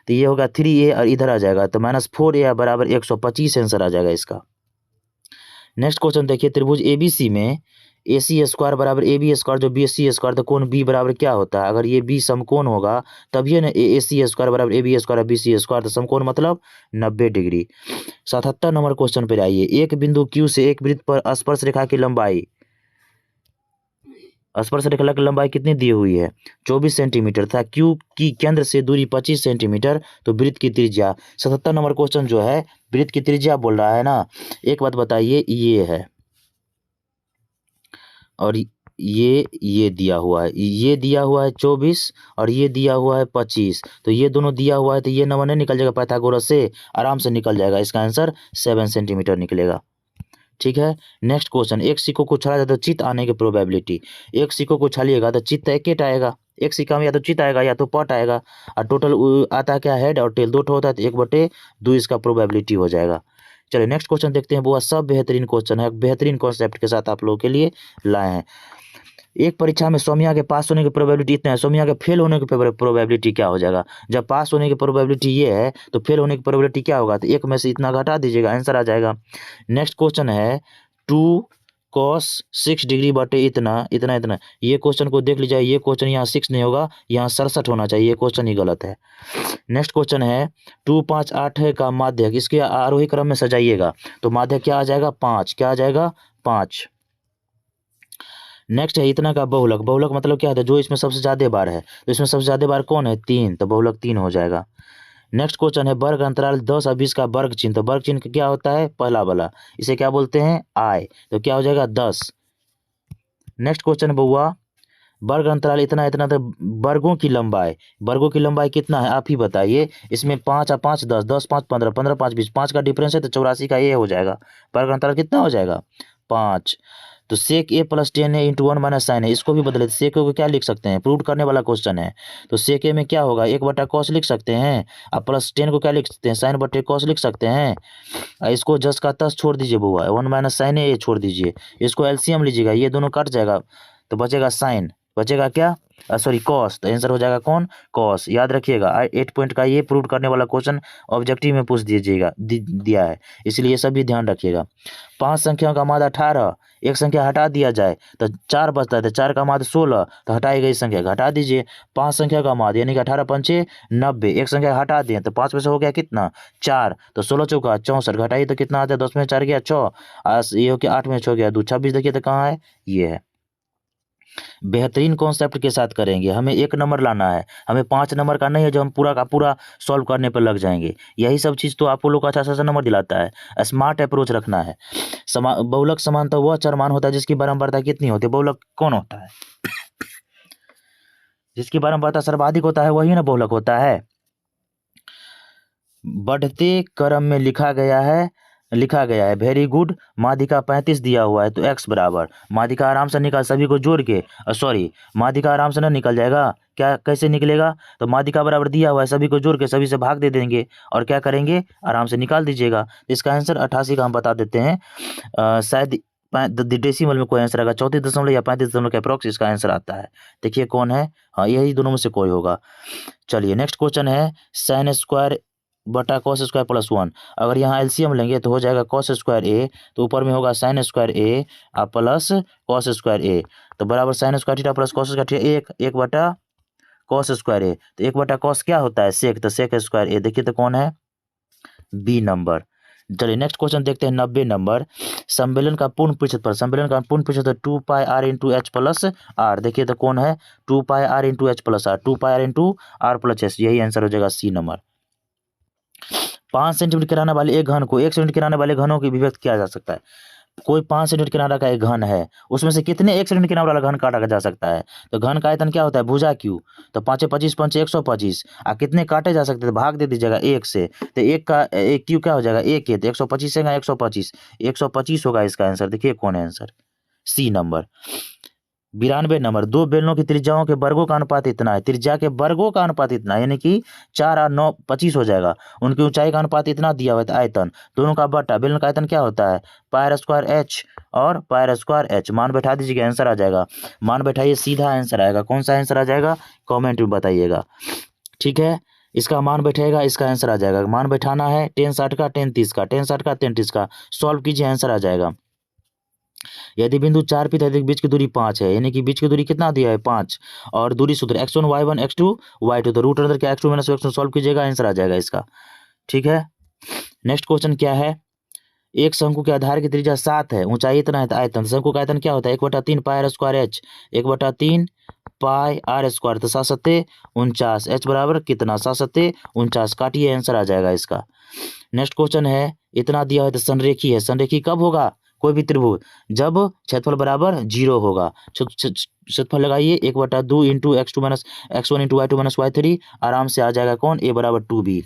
तो ये होगा 3a और इधर आ जाएगा तो -4a बराबर 125, आंसर आ जाएगा इसका। नेक्स्ट क्वेश्चन देखिए, त्रिभुज ABC में AC स्क्वायर बराबर AB स्क्वायर, जो BC स्क्वायर, तो कोण B बराबर क्या होता है? अगर ये B समकोण होगा तभी ना AC स्क्वायर बराबर AB स्क्वायर और BC स्क्वायर, तो समकोण मतलब 90 डिग्री। 77 नंबर क्वेश्चन पर आइए। एक बिंदु Q से एक वृत्त पर स्पर्श रेखा की लंबाई, स्पर्श रेखा की लंबाई कितनी दी हुई है? 24 सेंटीमीटर था। Q की केंद्र से दूरी 25 सेंटीमीटर, तो वृत्त की त्रिज्या। 77 नंबर क्वेश्चन जो है वृत्त की त्रिज्या बोल रहा है ना। एक बात बताइए, ये है और ये दिया हुआ है, ये दिया हुआ है 24 और ये दिया हुआ है 25, तो ये दोनों दिया हुआ है तो ये नंबर नहीं निकल जाएगा पाइथागोरस से, आराम से निकल जाएगा। इसका आंसर 7 सेंटीमीटर निकलेगा। ठीक है, नेक्स्ट क्वेश्चन, एक सिक्को को उछाला जाए तो चित्त आने की प्रोबेबिलिटी। एक सिक्को को उछालिएगा तो चित्त एक आएगा, एक सिक्का में या तो चित्त आएगा या तो पट आएगा, और टोटल आता है क्या? हेड और टेल, 2 होता है तो 1/2 इसका प्रोबेबिलिटी हो जाएगा। चलिए नेक्स्ट क्वेश्चन देखते हैं। वो सब बेहतरीन क्वेश्चन है, बेहतरीन कॉन्सेप्ट के साथ आप लोगों के लिए लाए हैं। एक परीक्षा में सौम्या के पास होने की प्रोबेबिलिटी इतना है, सौम्या के फेल होने की प्रोबेबिलिटी क्या हो जाएगा? जब पास होने की प्रोबेबिलिटी ये है तो फेल होने की प्रोबेबिलिटी क्या होगा? तो एक में से इतना घटा दीजिएगा, आंसर आ जाएगा। नेक्स्ट क्वेश्चन है 2 cos 6 डिग्री बटे इतना इतना इतना। ये क्वेश्चन को देख लीजिए, ये क्वेश्चन यहाँ 6 नहीं होगा, यहाँ 67 होना चाहिए, ये क्वेश्चन ही गलत है। नेक्स्ट क्वेश्चन है 2 5 8 का माध्यक, इसके आरोही क्रम में सजाइएगा तो माध्यक क्या आ जाएगा? 5। क्या आ जाएगा? 5। नेक्स्ट है इतना का बहुलक, बहुलक मतलब क्या होता है? जो इसमें सबसे ज्यादा बार है, तो इसमें सबसे ज्यादा बार कौन है? 3, तो बहुलक 3 हो जाएगा। नेक्स्ट क्वेश्चन है वर्ग अंतराल 10 और 20 का वर्ग चिन्ह, तो वर्ग चिन्ह क्या होता है? पहला वाला, इसे क्या बोलते हैं? आय, तो क्या हो जाएगा? 10। नेक्स्ट क्वेश्चन बउआ वर्ग अंतराल इतना इतना, तो वर्गों की लंबाई, वर्गों की लंबाई कितना है आप ही बताइए। इसमें 5 और 5 10, 10 5 15, 15 5 20, 5 का डिफरेंस है तो 84 का ये हो जाएगा। वर्ग अंतराल कितना हो जाएगा? 5। तो सेक ए प्लस 10 है इंटू 1 माइनस साइन है, इसको भी बदले सेक को क्या लिख सकते हैं? प्रूव करने वाला क्वेश्चन है, तो सेक ए में क्या होगा? 1 बटा कॉस लिख सकते हैं, और प्लस 10 को क्या लिख सकते हैं? साइन बटे कॉस लिख सकते हैं। इसको जस का तस छोड़ दीजिए बुआ, 1 माइनस साइन है ये छोड़ दीजिए, इसको एलसीएम लीजिएगा, ये दोनों कट जाएगा तो बचेगा साइन, बचेगा क्या? सॉरी कॉस, तो आंसर हो जाएगा कौन? कॉस। याद रखिएगा 8 पॉइंट का ये प्रूव करने वाला क्वेश्चन ऑब्जेक्टिव में पूछ दीजिएगा दिया है, इसलिए ये सब भी ध्यान रखिएगा। 5 संख्याओं का माध्य 18, एक संख्या हटा दिया जाए तो 4 बचता है, तो 4 का माध्य 16, तो हटाई गई संख्या घटा दीजिए। 5 संख्या का माध्य यानी कि 18 पंचे 90, एक संख्या हटा दें तो 5 में से हो गया कितना? 4, तो 16 चौका 64, घटाइए तो कितना आता है? 10 में 4 गया 6, ये हो गया 8 में 6 गया 2, 26। देखिए तो कहाँ है? ये है। बेहतरीन कॉन्सेप्ट के साथ करेंगे, हमें 1 नंबर लाना है, हमें 5 नंबर का नहीं है जो हम पूरा का पूरा सॉल्व करने पर लग जाएंगे। यही सब चीज़ तो आप लोग को अच्छा नंबर दिलाता है। स्मार्ट अप्रोच रखना है। बहुलक समानता वह चरमान होता है जिसकी बारंबारता कितनी होती है? बहुलक कौन होता है? जिसकी बारंबारता सर्वाधिक होता है वही ना बहुलक होता है। बढ़ते क्रम में लिखा गया है वेरी गुड। माध्यिका 35 दिया हुआ है तो x बराबर, माध्यिका आराम से निकाल, सभी को जोड़ के, सॉरी माध्यिका आराम से ना निकल जाएगा, क्या कैसे निकलेगा? तो माध्यिका बराबर दिया हुआ है, सभी को जोड़ के सभी से भाग दे देंगे और क्या करेंगे? आराम से निकाल दीजिएगा। तो इसका आंसर 88 का हम बता देते हैं। शायद डेसिमल में कोई आंसर आएगा, 34 या 35 के अप्रोक्स इसका आंसर आता है। देखिए कौन है? हाँ यही दोनों में से कोई होगा। चलिए नेक्स्ट क्वेश्चन है साइन स्क्वायर बटा कॉस स्क्वायर प्लस 1। अगर यहाँ एलसीएम लेंगे तो हो जाएगा कॉस स्क्वायर ए, तो ऊपर में होगा साइन स्क्वायर ए और प्लस कॉस स्क्वायर ए, तो बराबर sine square theta plus cos square theta, एक बटा कॉस स्क्वायर ए, तो 1 बटा कॉस क्या होता है? सेक, तो सेक स्क्वायर ए। देखिए तो कौन है? B number. चलिए नेक्स्ट क्वेश्चन देखते हैं 90 नंबर। सम्मेलन का पूर्ण पृष्ठफल, सम्मेलन का पूर्ण पृष्ठफल 2 pi R into H plus R. देखिए तो कौन है? 2 pi R into H plus R, 2 pi R into R plus H, यही आंसर हो जाएगा सी नंबर। 5 सेंटीमीटर किराने वाले एक घन को 1 सेंटीमीटर किराने वाले घनों की विभक्त किया जा सकता है। कोई 5 सेंटीमीटर किनारा का एक घन है, उसमें से कितने 1 सेंटीमीटर किनारा वाला घन काटा जा सकता है? तो घन का आयतन क्या होता है? भुजा क्यू, तो 5 25 5 125, कितने काटे जा सकते हैं? भाग दे दीजिएगा 1 से, तो 1 का एक क्यू क्या हो जाएगा? 1 है, तो 125 है 125, 125 होगा इसका आंसर। देखिए कौन है आंसर? C number. 92 नंबर। 2 बेलनों की त्रिज्याओं के वर्गों का अनुपात इतना है, त्रिज्या के वर्गों का अनुपात इतना है, यानी कि 4 और 9 25 हो जाएगा। उनकी ऊंचाई का अनुपात इतना दिया हुआ है, आयतन दोनों का बटा, बेलन का आयतन क्या होता है? पाई स्क्वायर एच और पाई स्क्वायर एच। मान बैठा दीजिएगा, आंसर आ जाएगा। मान बैठाइए, सीधा आंसर आएगा। कौन सा आंसर आ जाएगा? कॉमेंट में बताइएगा, ठीक है। इसका मान बैठेगा, इसका आंसर आ जाएगा। मान बैठाना है 10 60 का 10 30 का, 10 60 का 10 30 का, सॉल्व कीजिए, आंसर आ जाएगा। यदि बिंदु 4 पी तक बीच की दूरी 5 है, यानी कि बीच की दूरी कितना दिया है? 5, और दूरी सूत्र x1 y1 x2 y2, तो रूट अंदर क्या x2 माइनस x1 सॉल्व कीजिएगा, आंसर आ जाएगा इसका, ठीक है। नेक्स्ट क्वेश्चन क्या है? एक शंकु के आधार की त्रिज्या 7 है, ऊंचाई इतना है, तो आयतन, शंकु का आयतन क्या होता है? 1/3 pi R square H, 1/3 pi R square, तो 7 7 49, एच बराबर कितना? 7 7 49, काटिए, आंसर आ जाएगा इसका। नेक्स्ट क्वेश्चन है इतना दिया है तो संरेखी है, संरेखी कब होगा कोई भी त्रिभुज? जब क्षेत्रफल बराबर 0 होगा। क्षेत्रफल लगाइए 1/2 into x2 minus x1 into y2 minus y3, आराम से आ जाएगा कौन? a बराबर 2b।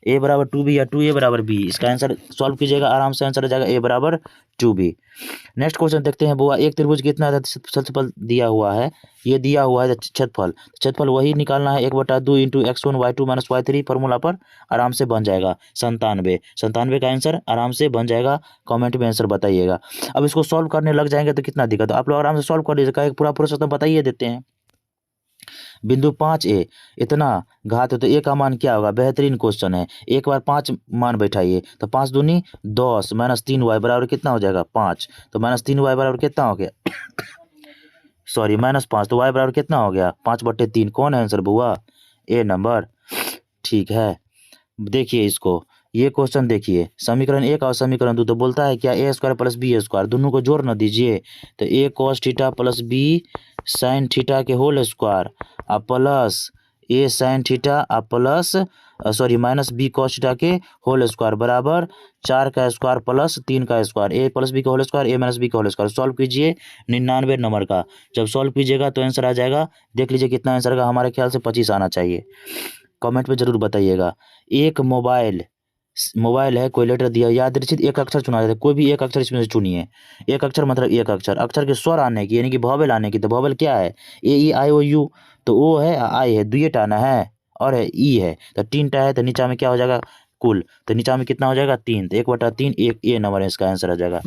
ए बराबर 2b या 2a बराबर b। इसका आंसर सॉल्व कीजिएगा, आराम से आंसर आ जाएगा ए बराबर 2b। नेक्स्ट क्वेश्चन देखते हैं बुआ, एक त्रिभुज कितना क्षेत्रफल दिया हुआ है, ये दिया हुआ है क्षेत्रफल। क्षेत्रफल वही निकालना है 1/2 into x1 y2 minus y3 formula पर आराम से बन जाएगा 97। 97 का आंसर आराम से बन जाएगा, कमेंट में आंसर बताइएगा। अब इसको सॉल्व करने लग जाएंगे तो कितना दिक्कत, आप लोग आराम से सॉल्व कर लीजिएगा, पूरा प्रोसेस तो बताइए देते हैं। बिंदु 5a इतना घात है तो ए का मान क्या होगा, बेहतरीन क्वेश्चन है। एक बार 5 मान बैठाइए तो 5 दूनी 10 माइनस 3y बराबर कितना हो जाएगा 5। तो माइनस 3y बराबर कितना हो गया सॉरी -5, तो y बराबर कितना हो गया 5/3। कौन है आंसर बुआ, ए नंबर। ठीक है, देखिए इसको, ये क्वेश्चन देखिए, समीकरण 1 और समीकरण 2 तो बोलता है क्या A square plus B square, दोनों को जोड़ न दीजिए। तो A cos theta plus B sine theta के होल स्क्वायर और प्लस ए साइन थीटा और plus minus B cos theta के होल स्क्वायर बराबर 4 का स्क्वायर प्लस 3 का स्क्वायर, ए प्लस बी का whole square A minus B का whole square. Solve कीजिए 99 नंबर का, जब सॉल्व कीजिएगा तो आंसर आ जाएगा। देख लीजिए कितना आंसर का, हमारे ख्याल से 25 आना चाहिए। कमेंट में जरूर बताइएगा। एक मोबाइल है, कोई लेटर दिया, यादृच्छिक एक अक्षर चुना जाता है, कोई भी एक अक्षर इसमें से चुनिए। एक अक्षर मतलब एक अक्षर के स्वर आने की यानी कि वॉवेल आने की, तो वॉवेल क्या है ए ई आई ओ यू, तो ओ है आई है, दुई टाना है और है ई है, तो 3 टा है, तो नीचा में क्या हो जाएगा कुल, तो नीचा में कितना हो जाएगा 3, तो 1/3 एक ए नंबर है, इसका आंसर आ जाएगा।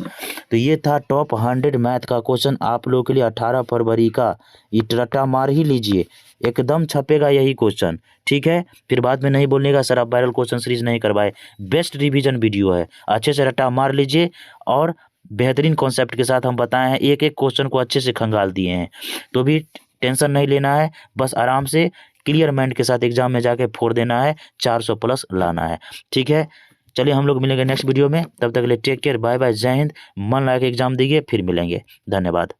तो ये था टॉप 100 मैथ का क्वेश्चन आप लोगों के लिए 18 फरवरी का। ये रट्टा मार ही लीजिए, एकदम छपेगा यही क्वेश्चन, ठीक है। फिर बाद में नहीं बोलिएगा सर आप वायरल क्वेश्चन सीरीज नहीं करवाए, बेस्ट रिवीजन वीडियो है, अच्छे से रट्टा मार लीजिए। और बेहतरीन कॉन्सेप्ट के साथ हम बताए हैं, एक एक क्वेश्चन को अच्छे से खंगाल दिए हैं, तो भी टेंशन नहीं लेना है, बस आराम से क्लियर माइंड के साथ एग्जाम में जाके फोड़ देना है, 400 प्लस लाना है, ठीक है। चलिए हम लोग मिलेंगे नेक्स्ट वीडियो में, तब तक के लिए टेक केयर, बाय बाय, जय हिंद। मन लगा के एग्जाम दीजिए, फिर मिलेंगे, धन्यवाद।